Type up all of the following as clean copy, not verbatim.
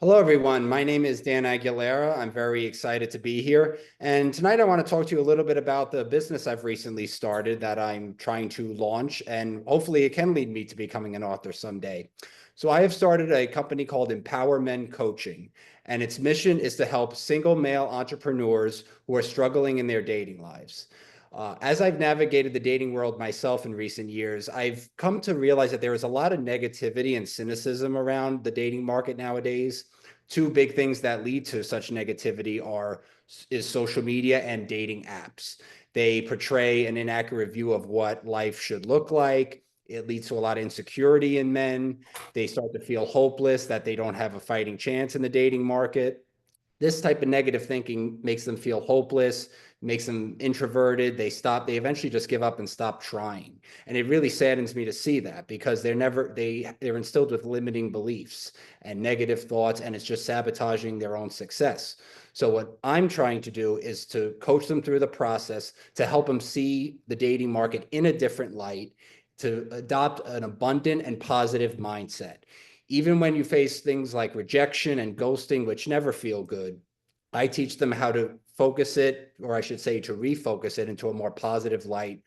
Hello, everyone. My name is Dan Aguilera. I'm very excited to be here. And tonight I want to talk to you a little bit about the business I've recently started that I'm trying to launch, and hopefully it can lead me to becoming an author someday. So I have started a company called Empower Men Coaching, and its mission is to help single male entrepreneurs who are struggling in their dating lives. As I've navigated the dating world myself in recent years, I've come to realize that there is a lot of negativity and cynicism around the dating market nowadays. Two big things that lead to such negativity is social media and dating apps. They portray an inaccurate view of what life should look like. It leads to a lot of insecurity in men. They start to feel hopeless that they don't have a fighting chance in the dating market. This type of negative thinking makes them feel hopeless, makes them introverted. They eventually just give up and stop trying. And it really saddens me to see that because they're instilled with limiting beliefs and negative thoughts, and it's just sabotaging their own success. So what I'm trying to do is to coach them through the process to help them see the dating market in a different light, to adopt an abundant and positive mindset. Even when you face things like rejection and ghosting, which never feel good, I teach them how to focus it, or I should say, to refocus it into a more positive light,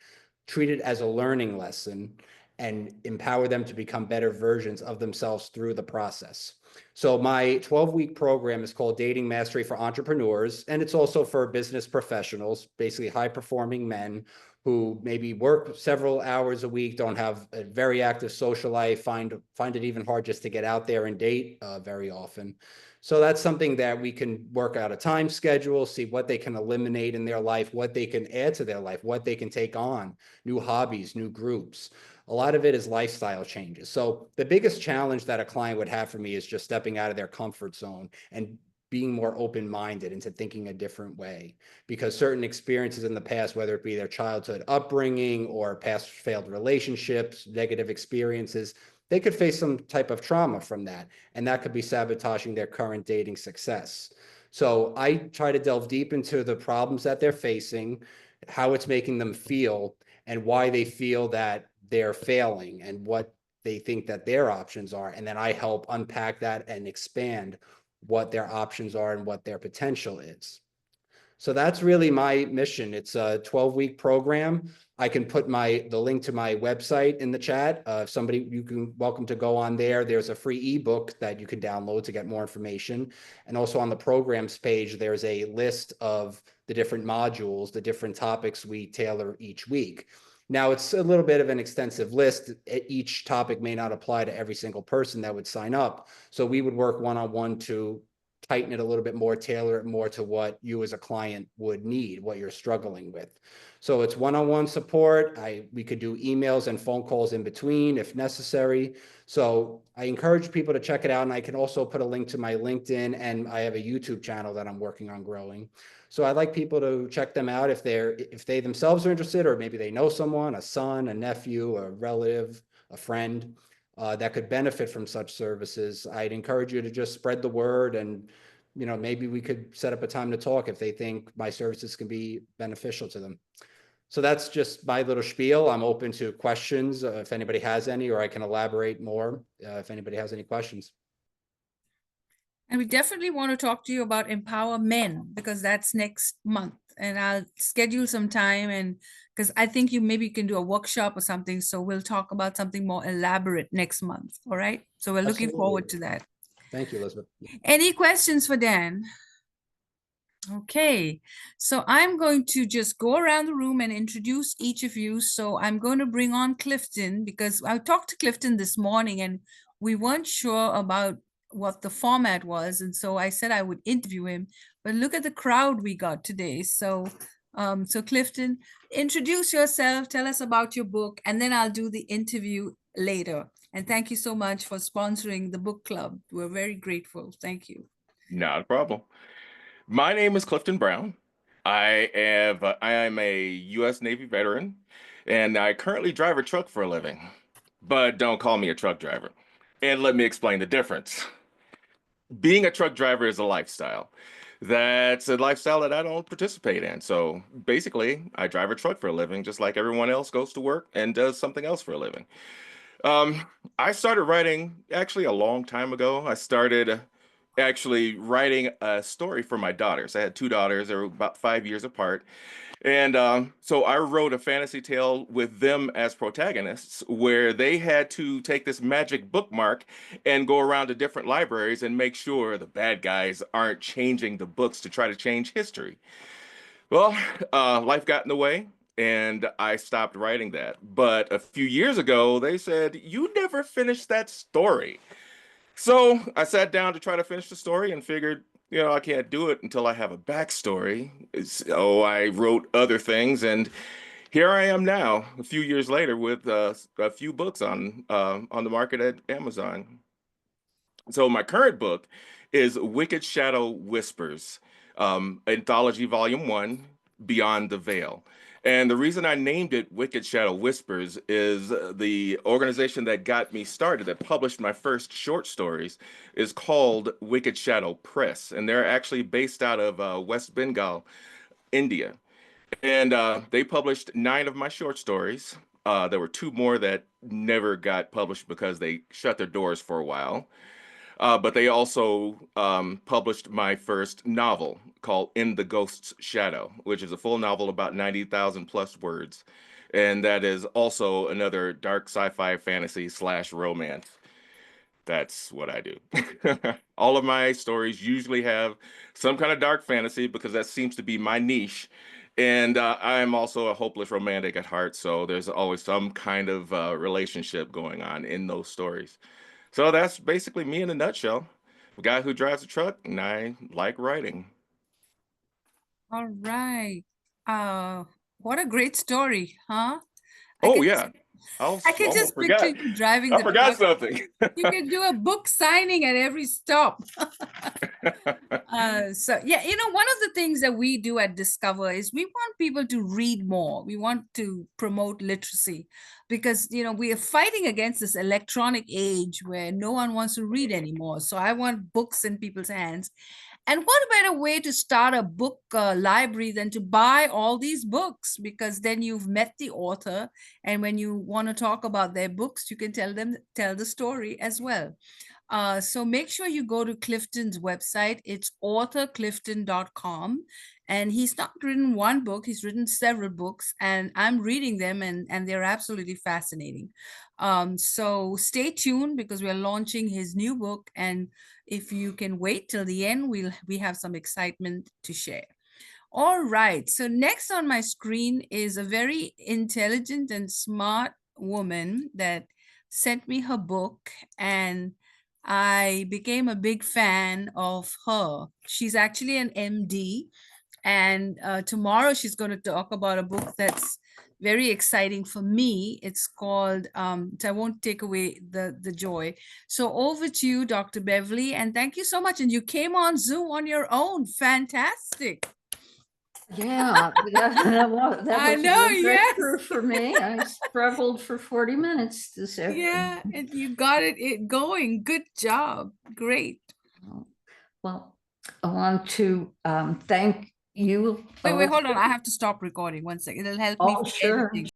treat it as a learning lesson, and empower them to become better versions of themselves through the process. So, my 12-week program is called Dating Mastery for Entrepreneurs, and it's also for business professionals, basically high performing men who maybe work several hours a week, don't have a very active social life, find it even hard just to get out there and date very often. So that's something that we can work out a time schedule, see what they can eliminate in their life, what they can add to their life, what they can take on, new hobbies, new groups. A lot of it is lifestyle changes. So the biggest challenge that a client would have for me is just stepping out of their comfort zone and being more open-minded into thinking a different way, because certain experiences in the past, whether it be their childhood upbringing or past failed relationships, negative experiences, they could face some type of trauma from that, and that could be sabotaging their current dating success. So I try to delve deep into the problems that they're facing, how it's making them feel, and why they feel that they're failing and what they think that their options are. And then I help unpack that and expand what their options are and what their potential is. So that's really my mission. It's a 12-week program. I can put the link to my website in the chat. If somebody, you can welcome to go on there. There's a free ebook that you can download to get more information. And also on the programs page, there's a list of the different modules, the different topics we tailor each week. Now, it's a little bit of an extensive list. Each topic may not apply to every single person that would sign up. So we would work one-on-one to tighten it a little bit more, tailor it more to what you as a client would need, what you're struggling with. So it's one-on-one support. We could do emails and phone calls in between if necessary. So I encourage people to check it out. And I can also put a link to my LinkedIn, and I have a YouTube channel that I'm working on growing. So I'd like people to check them out if they themselves are interested, or maybe they know someone, a son, a nephew, a relative, a friend that could benefit from such services. I'd encourage you to just spread the word, and maybe we could set up a time to talk if they think my services can be beneficial to them. So that's just my little spiel. I'm open to questions if anybody has any, or I can elaborate more if anybody has any questions. And we definitely want to talk to you about Empower Men because that's next month. And I'll schedule some time, and because I think you maybe can do a workshop or something. So we'll talk about something more elaborate next month. All right. So we're looking Absolutely. forward to that. Thank you, Elizabeth. Any questions for Dan? Okay, so I'm going to just go around the room and introduce each of you. So I'm going to bring on Clifton because I talked to Clifton this morning and we weren't sure about what the format was. And so I said I would interview him, but look at the crowd we got today. So Clifton, introduce yourself, tell us about your book, and then I'll do the interview later. And thank you so much for sponsoring the book club. We're very grateful. Thank you. Not a problem. My name is Clifton Brown. I am a U.S. Navy veteran, and I currently drive a truck for a living. But don't call me a truck driver. And let me explain the difference. Being a truck driver is a lifestyle. That's a lifestyle that I don't participate in. So basically, I drive a truck for a living, just like everyone else goes to work and does something else for a living. Um, I started writing actually a long time ago. I started actually writing a story for my daughters. I had two daughters, they were about 5 years apart. And so I wrote a fantasy tale with them as protagonists where they had to take this magic bookmark and go around to different libraries and make sure the bad guys aren't changing the books to try to change history. Well, life got in the way and I stopped writing that. But a few years ago, they said, "You never finished that story." So I sat down to try to finish the story and figured, I can't do it until I have a backstory. So I wrote other things, and here I am now, a few years later, with a few books on the market at Amazon. So my current book is Wicked Shadow Whispers, Anthology Volume 1, Beyond the Veil. And the reason I named it Wicked Shadow Whispers is the organization that got me started, that published my first short stories, is called Wicked Shadow Press. And they're actually based out of West Bengal, India. And they published 9 of my short stories. There were 2 more that never got published because they shut their doors for a while. But they also published my first novel called In the Ghost's Shadow, which is a full novel about 90,000 plus words. And that is also another dark sci-fi fantasy / romance. That's what I do. All of my stories usually have some kind of dark fantasy because that seems to be my niche. And I'm also a hopeless romantic at heart, so there's always some kind of relationship going on in those stories. So that's basically me in a nutshell. A guy who drives a truck, and I like writing. All right. Uh, what a great story, huh? I Oh can yeah, I can almost just picture forgot. you driving I the forgot truck. something. You can do a book signing at every stop. So yeah, one of the things that we do at Discover is we want people to read more. We want to promote literacy because we are fighting against this electronic age where no one wants to read anymore. So I want books in people's hands. And what better way to start a book library than to buy all these books? Because then you've met the author, and when you want to talk about their books, you can tell the story as well. So make sure you go to Clifton's website. It's authorclifton.com. And he's not written one book, he's written several books, and I'm reading them, and they're absolutely fascinating. So stay tuned because we're launching his new book. And if you can wait till the end, we have some excitement to share. All right. So next on my screen is a very intelligent and smart woman that sent me her book, and I became a big fan of her. She's actually an MD, and tomorrow she's going to talk about a book that's very exciting for me. It's called so I won't take away the joy. So over to you, Dr. Beverly, and thank you so much. And you came on Zoom on your own. Fantastic. Yeah, that was I a know, great yes. breakthrough for me. I struggled for 40 minutes this afternoon. Yeah, and you got it going. Good job. Great. Well, I want to thank you. Wait, hold on. I have to stop recording 1 second. It'll help me Oh, with sure. editing.